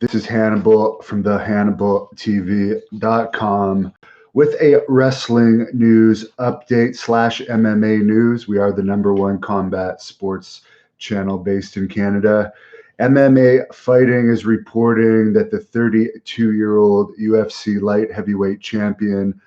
This is Hannibal from the HannibalTV.com with a wrestling news update / MMA news. We are the #1 combat sports channel based in Canada. MMA Fighting is reporting that the 32-year-old UFC light heavyweight champion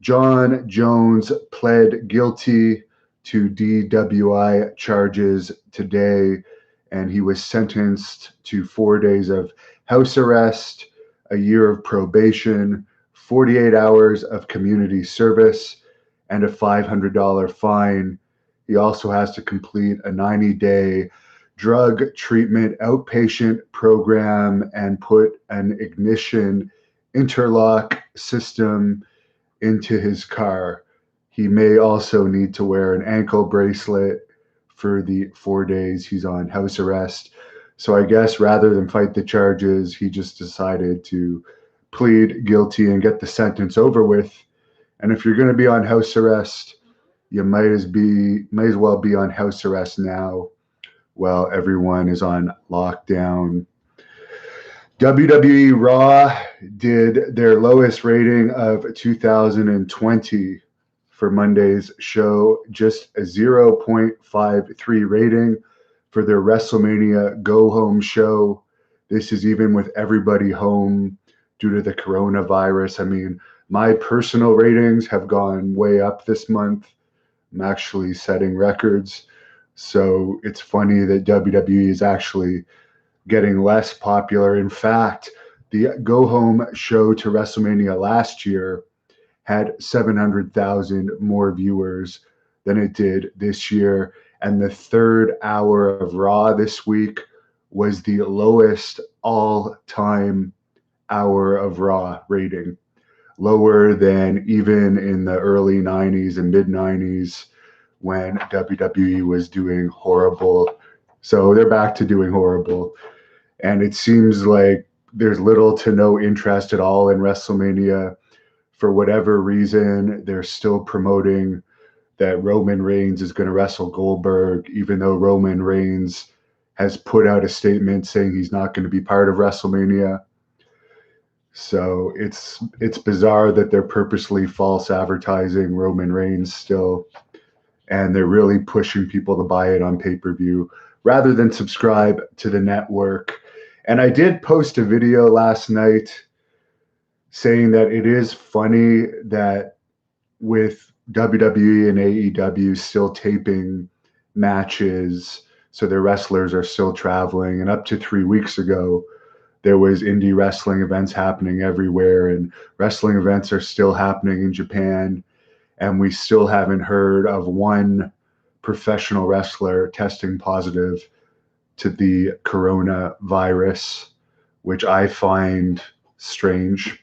Jon Jons pled guilty to DWI charges today, and he was sentenced to 4 days of house arrest, a year of probation, 48 hours of community service, and a $500 fine. He also has to complete a 90-day drug treatment outpatient program and put an ignition interlock system into his car. He may also need to wear an ankle bracelet for the 4 days he's on house arrest. So I guess rather than fight the charges, he just decided to plead guilty and get the sentence over with. And if you're going to be on house arrest, you might as well be on house arrest now while everyone is on lockdown. WWE Raw did their lowest rating of 2020 for Monday's show, just a 0.53 rating for their WrestleMania go-home show. This is even with everybody home due to the coronavirus. I mean, my personal ratings have gone way up this month. I'm actually setting records. So it's funny that WWE is actually getting less popular. In fact, the go-home show to WrestleMania last year had 700,000 more viewers than it did this year. And the third hour of Raw this week was the lowest all-time hour of Raw rating, lower than even in the early 90s and mid-90s when WWE was doing horrible. So they're back to doing horrible. And it seems like there's little to no interest at all in WrestleMania. For whatever reason, they're still promoting that Roman Reigns is going to wrestle Goldberg, even though Roman Reigns has put out a statement saying he's not going to be part of WrestleMania. So it's bizarre that they're purposely false advertising Roman Reigns still, and they're really pushing people to buy it on pay-per-view rather than subscribe to the network. And I did post a video last night saying that it is funny that with WWE and AEW still taping matches, so their wrestlers are still traveling. And up to 3 weeks ago, there was indie wrestling events happening everywhere, and wrestling events are still happening in Japan. And we still haven't heard of one professional wrestler testing positive to the coronavirus, which I find strange.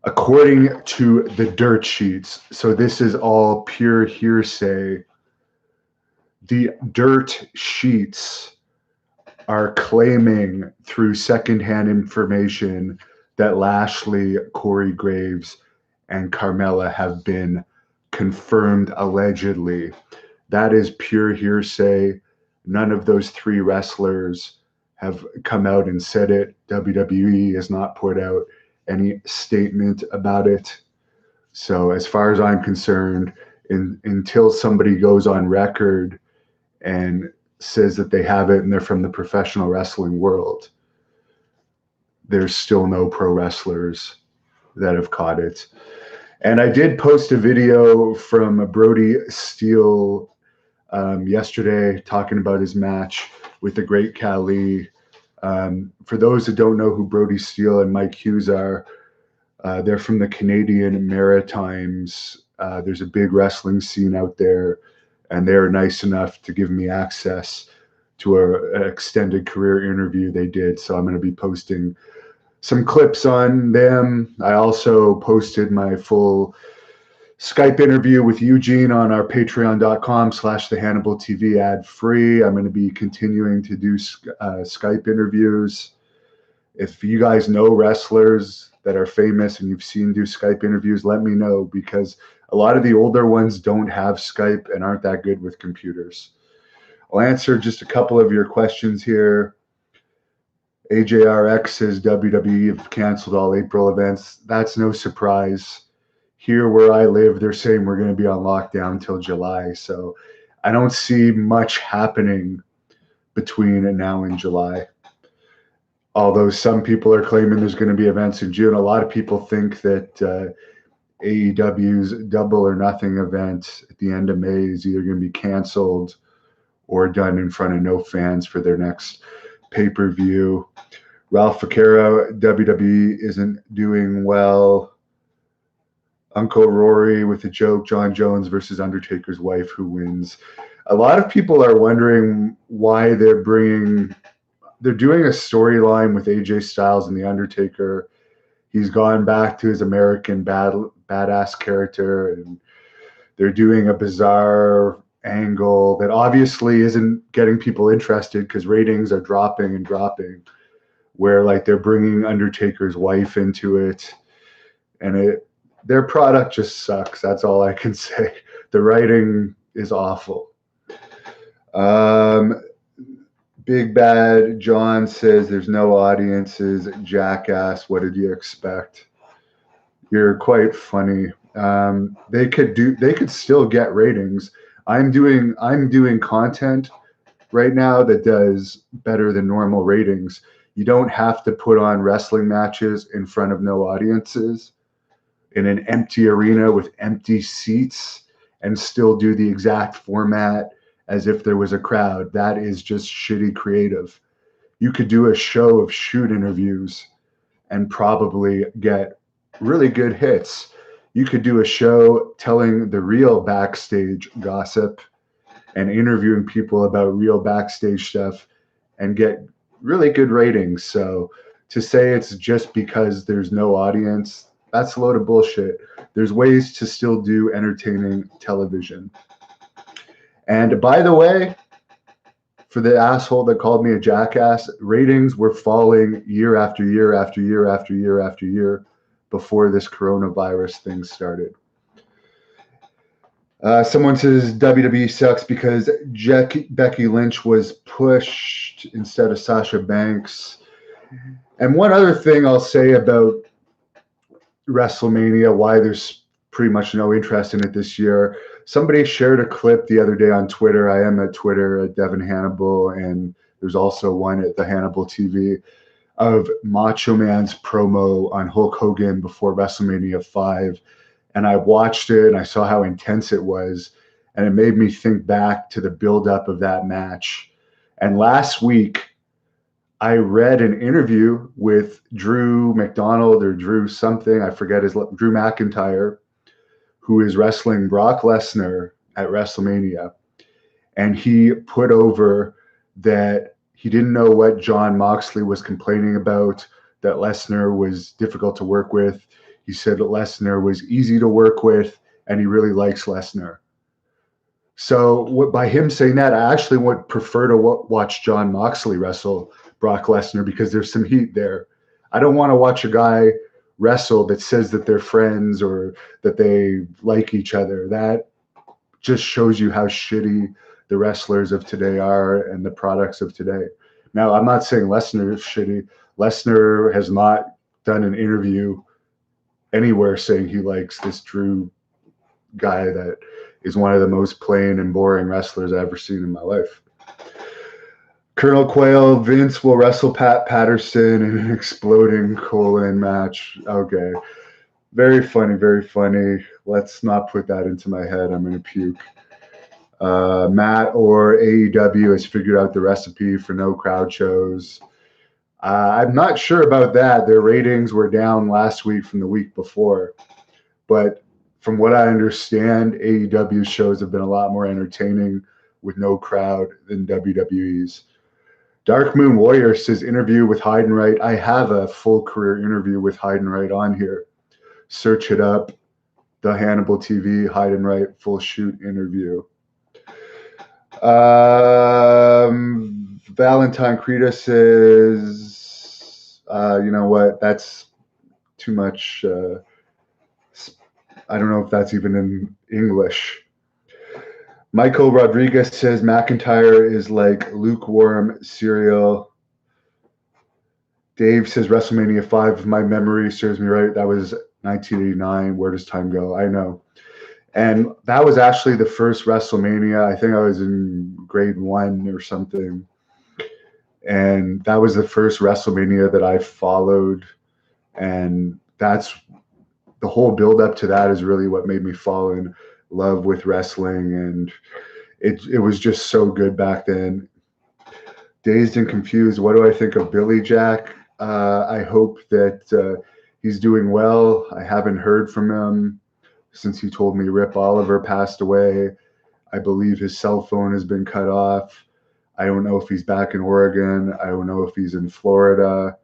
According to the dirt sheets, so this is all pure hearsay, the dirt sheets are claiming through secondhand information that Lashley, Corey Graves, and Carmella have been confirmed allegedly. That is pure hearsay. None of those three wrestlers have come out and said it. WWE has not put out any statement about it. So as far as I'm concerned, until somebody goes on record and says that they have it and they're from the professional wrestling world, there's still no pro wrestlers that have caught it. And I did post a video from Brody Steele yesterday talking about his match with the Great Khali. For those that don't know who Brody Steele and Mike Hughes are, they're from the Canadian Maritimes. There's a big wrestling scene out there, and they're nice enough to give me access to an extended career interview they did. So I'm going to be posting some clips on them. I also posted my full Skype interview with Eugene on our patreon.com/the Hannibal TV ad free. I'm going to be continuing to do Skype interviews. If you guys know wrestlers that are famous and you've seen do Skype interviews, let me know, because a lot of the older ones don't have Skype and aren't that good with computers. I'll answer just a couple of your questions here. AJRX says WWE have canceled all April events. That's no surprise. Here where I live, they're saying we're going to be on lockdown until July. So I don't see much happening between now and July. Although some people are claiming there's going to be events in June, a lot of people think that AEW's Double or Nothing event at the end of May is either going to be canceled or done in front of no fans for their next pay-per-view. Ralph Vaquero, WWE isn't doing well. Uncle Rory with a joke, Jon Jons versus Undertaker's wife, who wins? A lot of people are wondering why they're doing a storyline with AJ Styles and The Undertaker. He's gone back to his American badass character, and they're doing a bizarre angle that obviously isn't getting people interested because ratings are dropping and dropping, where like they're bringing Undertaker's wife into it, and their product just sucks. That's all I can say. The writing is awful. Big Bad John says there's no audiences. Jackass, what did you expect? You're quite funny. They could still get ratings. I'm doing content right now that does better than normal ratings. You don't have to put on wrestling matches in front of no audiences in an empty arena with empty seats and still do the exact format as if there was a crowd. That is just shitty creative. You could do a show of shoot interviews and probably get really good hits. You could do a show telling the real backstage gossip and interviewing people about real backstage stuff and get really good ratings. So to say it's just because there's no audience, that's a load of bullshit. There's ways to still do entertaining television. And by the way, for the asshole that called me a jackass, ratings were falling year after year after year after year after year before this coronavirus thing started. Someone says WWE sucks because Becky Lynch was pushed instead of Sasha Banks. And one other thing I'll say about WrestleMania, why there's pretty much no interest in it this year. Somebody shared a clip the other day on Twitter. I am at Twitter at Devon Hannibal, and there's also one at the Hannibal TV of Macho Man's promo on Hulk Hogan before WrestleMania 5. And I watched it and I saw how intense it was. And it made me think back to the buildup of that match. And last week, I read an interview with Drew McDonald or Drew something, I forget Drew McIntyre, who is wrestling Brock Lesnar at WrestleMania. And he put over that he didn't know what Jon Moxley was complaining about, that Lesnar was difficult to work with. He said that Lesnar was easy to work with, and he really likes Lesnar. So by him saying that, I actually would prefer to watch Jon Moxley wrestle Brock Lesnar because there's some heat there. I don't want to watch a guy wrestle that says that they're friends or that they like each other. That just shows you how shitty the wrestlers of today are and the products of today. Now, I'm not saying Lesnar is shitty. Lesnar has not done an interview anywhere saying he likes this Drew guy that is one of the most plain and boring wrestlers I've ever seen in my life. Colonel Quayle, Vince will wrestle Pat Patterson in an exploding colon match. Okay. Very funny, very funny. Let's not put that into my head. I'm going to puke. Matt or AEW has figured out the recipe for no crowd shows. I'm not sure about that. Their ratings were down last week from the week before. But from what I understand, AEW shows have been a lot more entertaining with no crowd than WWE's. Dark Moon Warrior says interview with Heidenreich. I have a full career interview with Heidenreich on here. Search it up. The Hannibal TV Heidenreich full shoot interview. Valentine Creta says, you know what? That's too much. I don't know if that's even in English. Michael Rodriguez says McIntyre is like lukewarm cereal. Dave says WrestleMania 5, if my memory serves me right, that was 1989. Where does time go? I know. And that was actually the first WrestleMania. I think I was in grade 1 or something. And that was the first WrestleMania that I followed. And that's the whole build up to that is really what made me fall in love with wrestling. And it was just so good back then. Dazed and confused. What do I think of Billy Jack? I hope that he's doing well. I haven't heard from him since he told me Rip Oliver passed away. I believe his cell phone has been cut off. I don't know if he's back in Oregon. I don't know if he's in Florida.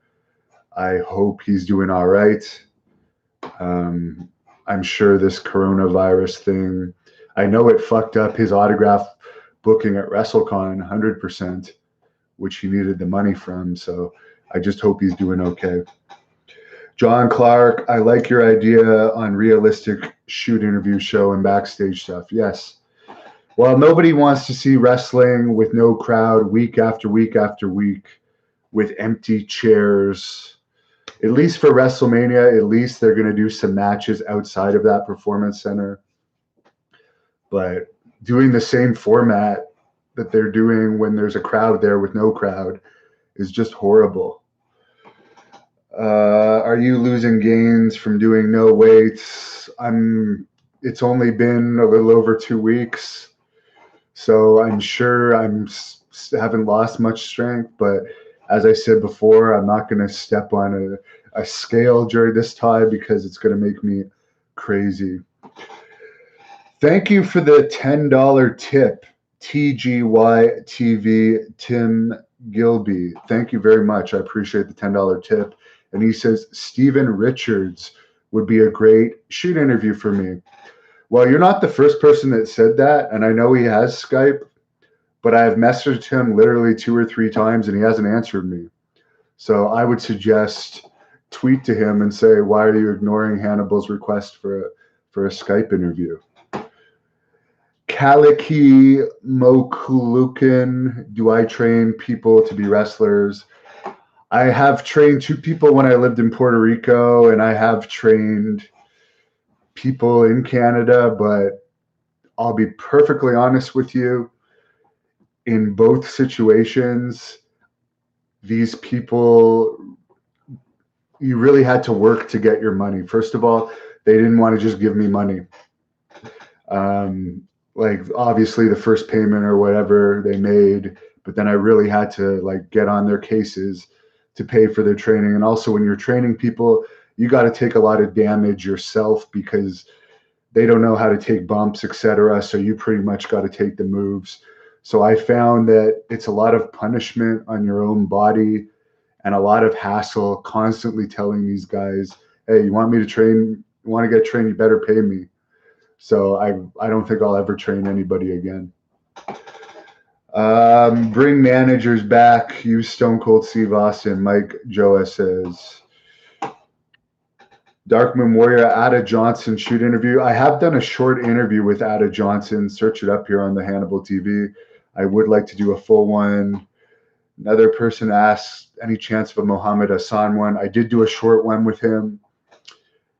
I hope he's doing all right. I'm sure this coronavirus thing, I know it fucked up his autograph booking at WrestleCon 100%, which he needed the money from. So I just hope he's doing okay. John Clark, I like your idea on realistic shoot interview show and backstage stuff. Yes. Well, nobody wants to see wrestling with no crowd week after week after week with empty chairs. At least for WrestleMania, at least they're going to do some matches outside of that performance center. But doing the same format that they're doing when there's a crowd there with no crowd is just horrible. Are you losing gains from doing no weights? It's only been a little over 2 weeks. So I'm sure haven't lost much strength, but as I said before, I'm not going to step on a scale during this time because it's going to make me crazy. Thank you for the $10 tip, TGY TV Tim Gilby. Thank you very much. I appreciate the $10 tip. And he says, Steven Richards would be a great shoot interview for me. Well, you're not the first person that said that, and I know he has Skype, but I have messaged him literally 2 or 3 times, and he hasn't answered me. So I would suggest tweet to him and say, why are you ignoring Hannibal's request for a Skype interview? Kaliki Mokulukin, do I train people to be wrestlers? I have trained 2 people when I lived in Puerto Rico, and I have trained people in Canada, but I'll be perfectly honest with you. In both situations, these people, you really had to work to get your money. First of all, they didn't want to just give me money. Like obviously the first payment or whatever they made, but then I really had to like get on their cases to pay for their training. And also when you're training people, you got to take a lot of damage yourself because they don't know how to take bumps, etc. So you pretty much got to take the moves. So I found that it's a lot of punishment on your own body and a lot of hassle constantly telling these guys, hey, you want me to train? You want to get trained? You better pay me. So I don't think I'll ever train anybody again. Bring managers back. Use Stone Cold Steve Austin. Mike Joa says. Darkman Warrior, Ada Johnson shoot interview. I have done a short interview with Ada Johnson. Search it up here on the Hannibal TV. I would like to do a full one. Another person asked, any chance of a Muhammad Hassan one? I did do a short one with him.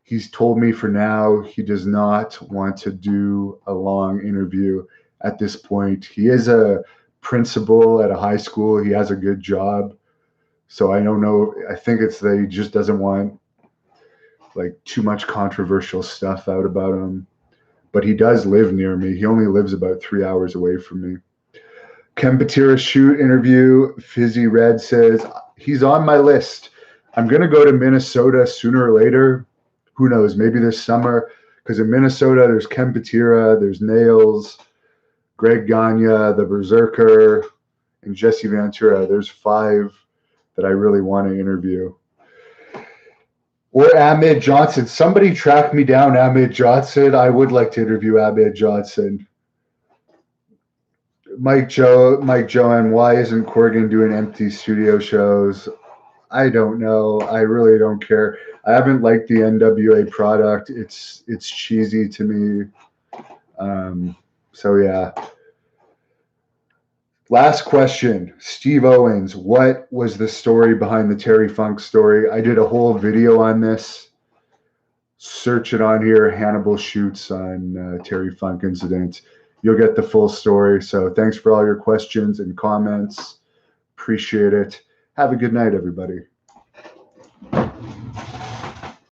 He's told me for now he does not want to do a long interview at this point. He is a principal at a high school. He has a good job. So I don't know. I think it's that he just doesn't want like too much controversial stuff out about him. But he does live near me. He only lives about 3 hours away from me. Ken Patera shoot interview. Fizzy Red says, he's on my list. I'm going to go to Minnesota sooner or later. Who knows? Maybe this summer. Because in Minnesota, there's Ken Patera, there's Nails, Greg Gagne, the Berserker, and Jesse Ventura. There's 5 that I really want to interview. Or Ahmed Johnson. Somebody track me down Ahmed Johnson. I would like to interview Ahmed Johnson. Mike Joan, why isn't Corgan doing empty studio shows? I don't know. I really don't care. I haven't liked the NWA product. It's cheesy to me. So yeah. Last question. Steve Owens, what was the story behind the Terry Funk story? I did a whole video on this. Search it on here. Hannibal shoots on Terry Funk incident. You'll get the full story. So thanks for all your questions and comments. Appreciate it. Have a good night, everybody.